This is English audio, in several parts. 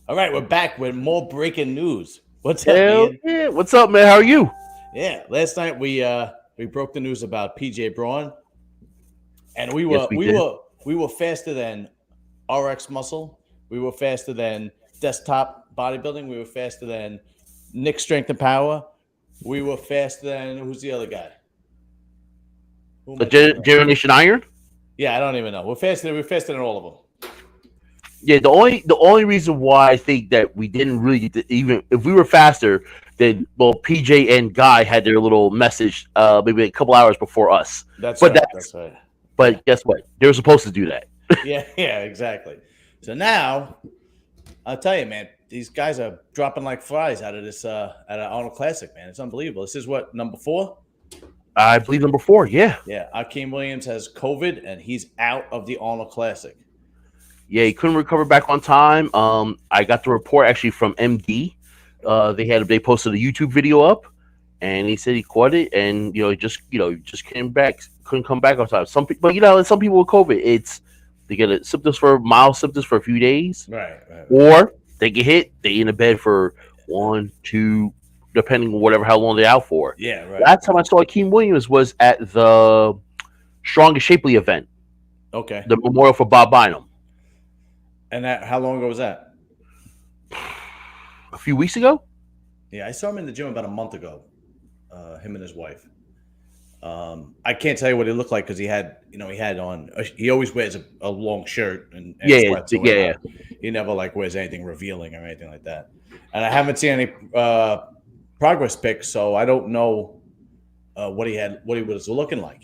All right, we're back with more breaking news. What's up, Hell Ian? yeah. What's up, man? How are you? Yeah, last night we broke the news about PJ Braun, and we Yes, were we we did. were we were faster than RX Muscle. We were faster than Desktop Bodybuilding. We were faster than Nick Strength and Power. We were faster than who's the other guy? Who am I thinking of? Generation Iron. Yeah, I don't even know. We're faster. We're faster than all of them. Yeah, the only reason why I think that we didn't really get to, even if we were faster, then well, PJ and Guy had their little message maybe a couple hours before us. That's But right. that's That's right. Yeah. but guess what? They were supposed to do that. Yeah. Yeah. Exactly. So now I'll tell you, man, these guys are dropping like flies out of this out of Arnold Classic, man. It's unbelievable. This is what, number 4? I believe number 4. Yeah, Yeah, Akim Williams has COVID and he's out of the Arnold Classic. yeah. He couldn't recover back on time. I got the report actually from MD. They posted a YouTube video up, and he said he caught it, and he just came back, couldn't come back on time. Some people with COVID, they get symptoms for mild symptoms for a few days, Right, right, right. or they get hit, they in a bed for 1, 2, depending on whatever how long they're out for. Yeah, right, Last time right. I saw Akeem Williams was at the Strong and Shapely event, Okay. the memorial for Bob Bynum, And that, how long ago was that? a few weeks ago. Yeah, I saw him in the gym about a month ago. Him and his wife. I can't tell you what he looked like because he had on. He always wears a long shirt and Yeah, yeah, sweats or yeah, yeah. whatnot. He never like wears anything revealing or anything like that. And I haven't seen any progress pics, so I don't know what he was looking like.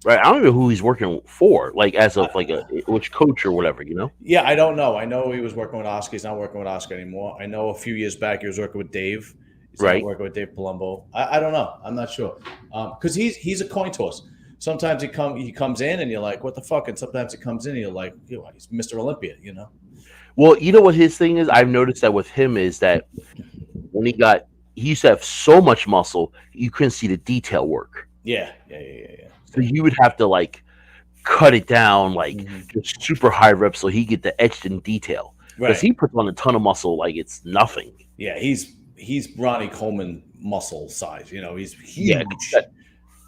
Right. I don't even know who he's working for, like as of like a which coach or whatever. Yeah, I don't know. I know he was working with Oscar. He's not working with Oscar anymore. I know a few years back he was working with Dave. He's not Right. working with Dave Palumbo. I don't know. I'm not sure. Because he's a coin toss. Sometimes he comes in and you're like, what the fuck? And sometimes he comes in and you're like, he's Mr. Olympia. Well, you know what his thing is? I've noticed that with him is that when he used to have so much muscle, you couldn't see the detail work. Yeah, yeah, yeah, yeah, yeah. So you would have to like cut it down, like Hmm. just super high reps, so he get the etched in detail. Because Right. he puts on a ton of muscle, like it's nothing. Yeah, he's Ronnie Coleman muscle size. He's Yeah, huge.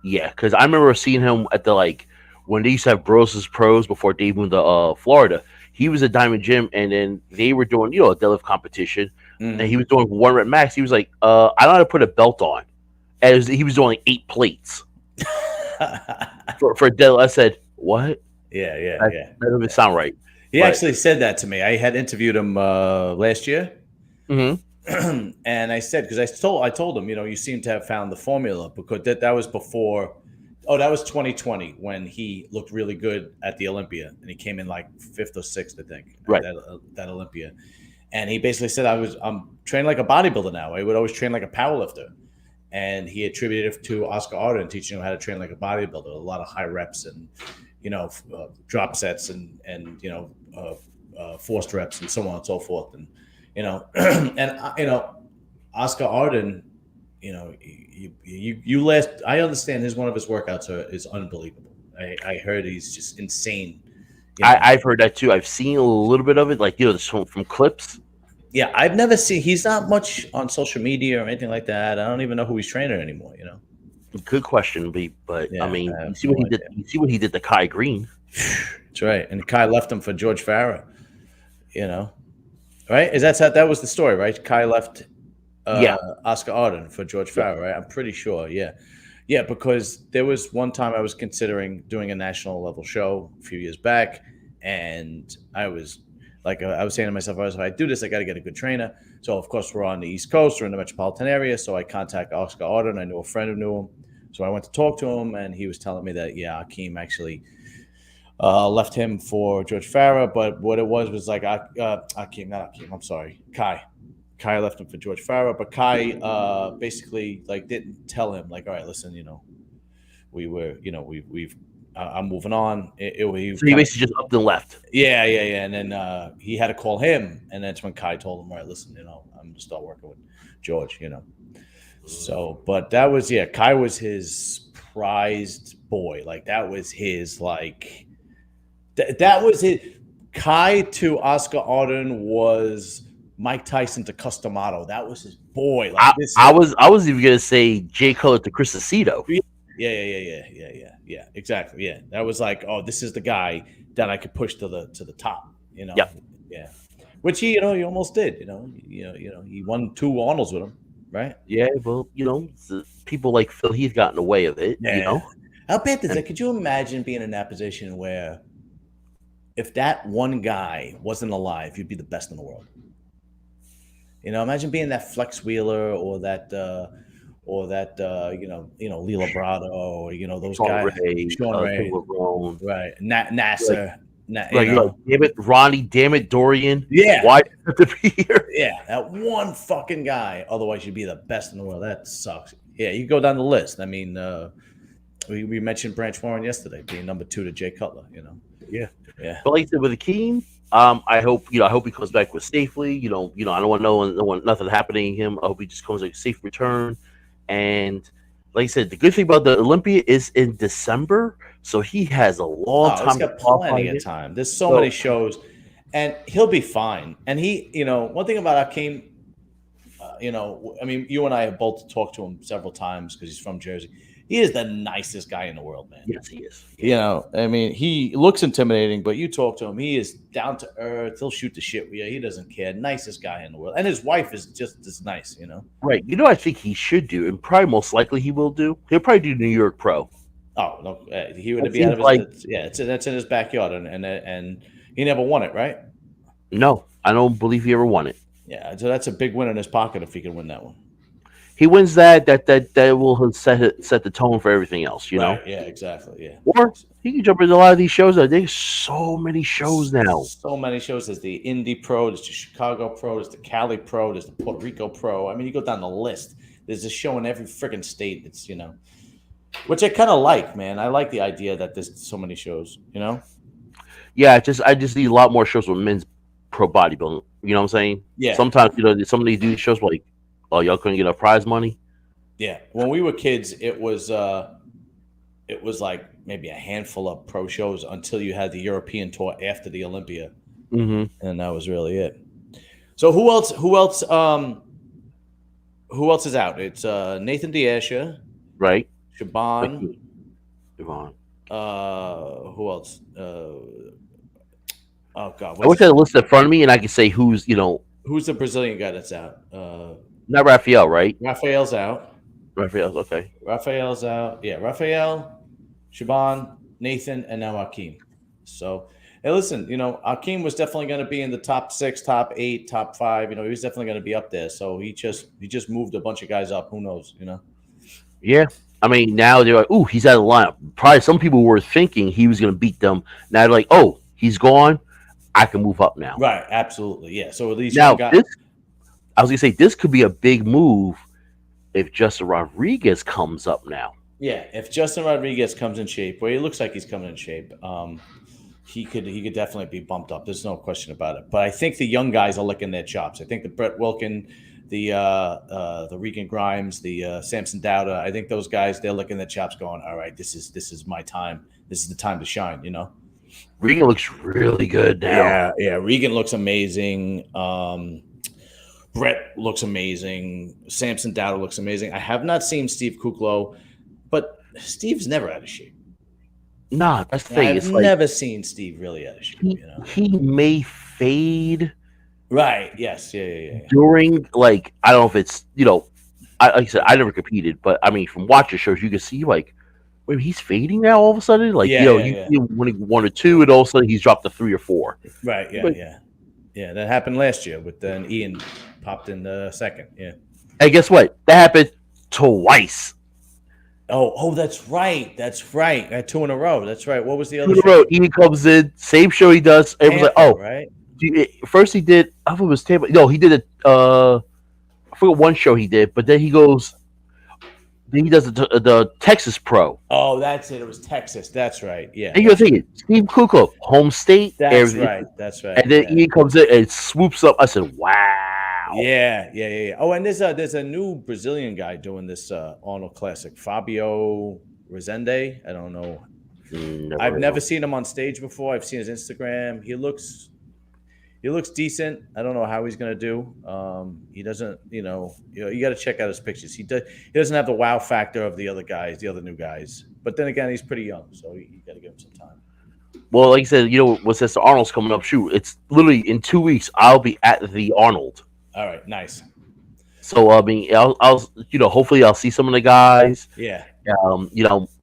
yeah. Because I remember seeing him at the like when they used to have Bros' Pros before Dave moved to Florida. He was at Diamond Gym, and then they were doing a deadlift competition, and Hmm. he was doing 1 rep max. He was like, I don't know how to put a belt on. And he was doing like 8 plates for a deadlift. I said, what? Yeah, yeah, yeah. That doesn't sound right. He But actually said that to me. I had interviewed him last year. mhm. And I said, because I told him, you seem to have found the formula, because that was before. Oh, that was 2020 when he looked really good at the Olympia, and he came in like fifth or sixth, I think, at Right. that Olympia. And he basically said, I'm training like a bodybuilder now. I would always train like a powerlifter, and he attributed it to Oscar Arden teaching him how to train like a bodybuilder, a lot of high reps and drop sets and forced reps and so on and so forth, and Oscar Arden, you last. I understand one of his workouts is unbelievable. I heard he's just insane. You know, I've heard that too. I've seen a little bit of it, like just from clips. yeah, I've never seen. He's not much on social media or anything like that. I don't even know who he's training anymore. Good question, but I Yeah, mean, I you have see no what he did. idea. You see what he did to Kai Green. That's right. And Kai left him for George Farah. You know, right? That was the story, right? Kai left uh, Yeah, Oscar Arden for George yeah. Farah, right? I'm pretty sure. Yeah, yeah. Because there was one time I was considering doing a national level show a few years back, and I was saying to myself, if I do this, I got to get a good trainer. So of course we're on the East Coast, we're in the metropolitan area. So I contact Oscar Arden. I knew a friend who knew him, so I went to talk to him, and he was telling me that Akeem actually left him for George Farah, but what it was like Akeem, not Akeem. I'm sorry, Kai. Kai left him for George Farah, but Kai basically like didn't tell him like, all right, listen, we were, we've, I'm moving on. He So he kind of, basically just upped and left. yeah, yeah, yeah, and then he had to call him, and that's when Kai told him, all right, listen, I'm gonna start working with George. So, but that was Kai was his prized boy, like that was his like that was it. Kai to Oscar Arden was Mike Tyson to Customato. That was his boy. Like this. I was even gonna say Jay Cutler to Chris Aceto. Yeah. Exactly. Yeah, that was like, oh, this is the guy that I could push to the top. Yep. Yeah. Which he almost did. He won 2 Arnolds with him, right? Yeah, well, people like Phil Heath got in the way of it. Yeah. How bad is that? Could you imagine being in that position where if that one guy wasn't alive, you'd be the best in the world? Imagine being that Flex Wheeler or that Lee Labrado, or those Sean guys, Ray, Sean Ray, Ray. right? Nasser, damn it, Ronnie, damn it, Dorian. Yeah. Why do you have to be here? Yeah, that one fucking guy. Otherwise, you'd be the best in the world. That sucks. Yeah, you go down the list. I mean, we mentioned Branch Warren yesterday being number 2 to Jay Cutler. Yeah. Yeah. But like I said, with Akeem, I hope he comes back with safely. I don't want nothing happening to him. I hope he just comes like a safe return. And like I said, the good thing about the Olympia is in December, so he has a long time. He's got plenty of time. There's so many shows, and he'll be fine. And he, one thing about Akeem, I mean, you and I have both talked to him several times because he's from Jersey. He is the nicest guy in the world, man. Yes, he is. I mean, he looks intimidating, but you talk to him, he is down to earth. He'll shoot the shit with you. He doesn't care. Nicest guy in the world. And his wife is just as nice, Right. I think he should do, and probably most likely he will do. He'll probably do New York Pro. Oh, no. He would be out of his that's in his backyard, and he never won it, right? No, I don't believe he ever won it. Yeah, so that's a big win in his pocket if he can win that one. He wins that will set the tone for everything else, know? Yeah, exactly. Yeah. Or he can jump into a lot of these shows. There's so many shows now. So many shows. There's the Indy Pro, there's the Chicago Pro, there's the Cali Pro, there's the Puerto Rico Pro. I mean, you go down the list. There's a show in every freaking state. It's which I kind of like, man. I like the idea that there's so many shows. Yeah, I just need a lot more shows with men's pro bodybuilding. You know what I'm saying? Yeah. Sometimes some of these shows like, oh, y'all couldn't get a prize money. Yeah, when we were kids, it was like maybe a handful of pro shows until you had the European tour after the Olympia, and that was really it. So who else is out? It's Nathan Asha, right? Shaaban. Shaaban. Who else? Oh God! I wish I had a list in front of me and I could say who's who's the Brazilian guy that's out. Not Rafael, right? Rafael's out. Rafael's okay. Rafael's out. Yeah, Rafael, Shaaban, Nathan, and now Akim. So, hey, listen, Akim was definitely going to be in the top 6, top 8, top 5. He was definitely going to be up there. So he just moved a bunch of guys up. Who knows? Yeah. I mean, now they're like, ooh, he's out of the lineup. Probably some people were thinking he was going to beat them. Now they're like, oh, he's gone. I can move up now. Right. Absolutely. Yeah. So at least now I was going to say this could be a big move if Justin Rodriguez comes up now. Yeah, if Justin Rodriguez comes in shape, well, he looks like he's coming in shape. He could definitely be bumped up. There's no question about it. But I think the young guys are licking their chops. I think the Brett Wilkin, the Regan Grimes, the Samson Dowda, I think those guys, they're licking their chops, going, all right, this is my time. This is the time to shine. Regan looks really good now. Yeah. Regan looks amazing. Brett looks amazing. Samson Dowda looks amazing. I have not seen Steve Kuklo, but Steve's never out of shape. Nah, that's the thing. I've never seen Steve really out of shape. He may fade. Right. Yes. Yeah. During, like, I don't know if it's, like I said, I never competed, but I mean, from watching shows, you can see, like, wait, he's fading now all of a sudden? Like, you winning 1 or 2, and all of a sudden he's dropped to 3 or 4. Right. Yeah. Yeah, that happened last year with Ian popped in the second. Yeah. And guess what? That happened twice. Oh, that's right. That's right. 2 in a row. That's right. What was the other 2 in a row. Ian comes in, same show he does. Everyone's like, oh, right. First he did, I thought it was Tampa. No, he did it. I forgot one show he did, but then he goes, then he does the Texas Pro. Oh, that's it. It was Texas. That's right. Yeah. And you're thinking, Steve Kuklo, home state. That's right. That's right. And then Ian comes in and swoops up. I said, wow. Yeah. Oh, and there's a new Brazilian guy doing this Arnold Classic, Fabio Rezende. I don't know. I've never seen him on stage before. I've seen his Instagram. He looks decent. I don't know how he's gonna do. He doesn't, you got to check out his pictures. He doesn't have the wow factor of the other guys, the other new guys. But then again, he's pretty young, so you got to give him some time. Well, like I said, what's this? Arnold's coming up. Shoot, it's literally in 2 weeks. I'll be at the Arnold. All right, nice. So I mean, I'll hopefully I'll see some of the guys. Yeah.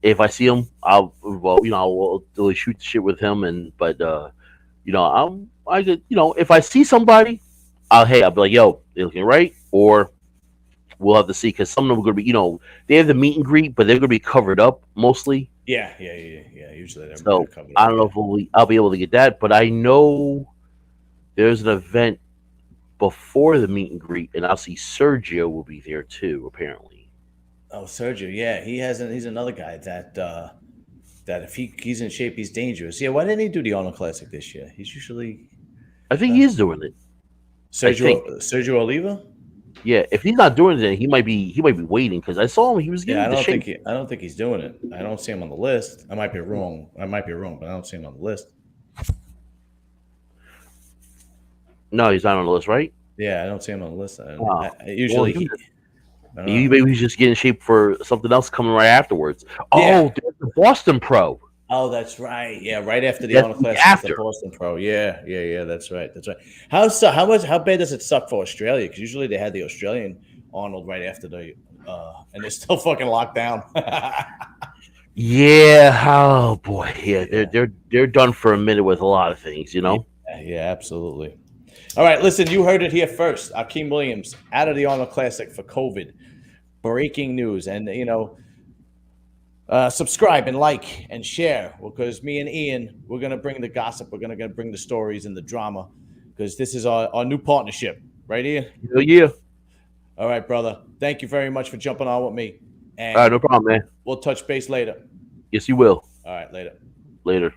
If I see him, I'll really shoot the shit with him. But if I see somebody, I'll be like, yo, they're looking right, or we'll have to see, because some of them are going to be, they have the meet and greet, but they're going to be covered up mostly. Yeah. Usually they're So covered I up. don't know if I'll be able to get that, but I know there's an event before the meet and greet, and I'll see Sergio will be there too, apparently. Oh, Sergio, yeah, he's another guy that if he's in shape, he's dangerous. Yeah, why didn't he do the Arnold Classic this year? He's usually. I think he is doing it. Sergio Oliva. Yeah, if he's not doing it, then he might be waiting, because I saw him. He was getting. Yeah, I don't think he's doing it. I don't see him on the list. I might be wrong, but I don't see him on the list. No, he's not on the list, right? Yeah, I don't see him on the list. Maybe he's just getting in shape for something else coming right afterwards. Yeah. Oh, there's the Boston Pro. Oh, that's right. Yeah, right after the Arnold Classic, the Boston Pro. Yeah. That's right. How bad does it suck for Australia? Because usually they had the Australian Arnold right after the, and they're still fucking locked down. Yeah. Oh boy. Yeah. They're done for a minute with a lot of things. Yeah, absolutely. All right, listen, you heard it here first. Akim Williams out of the Arnold Classic for COVID. Breaking news. And, subscribe and like and share, because me and Ian, we're going to bring the gossip. We're going to bring the stories and the drama, because this is our new partnership. Right, Ian? Yeah. All right, brother. Thank you very much for jumping on with me. And all right, no problem, man. We'll touch base later. Yes, you will. All right, later. Later.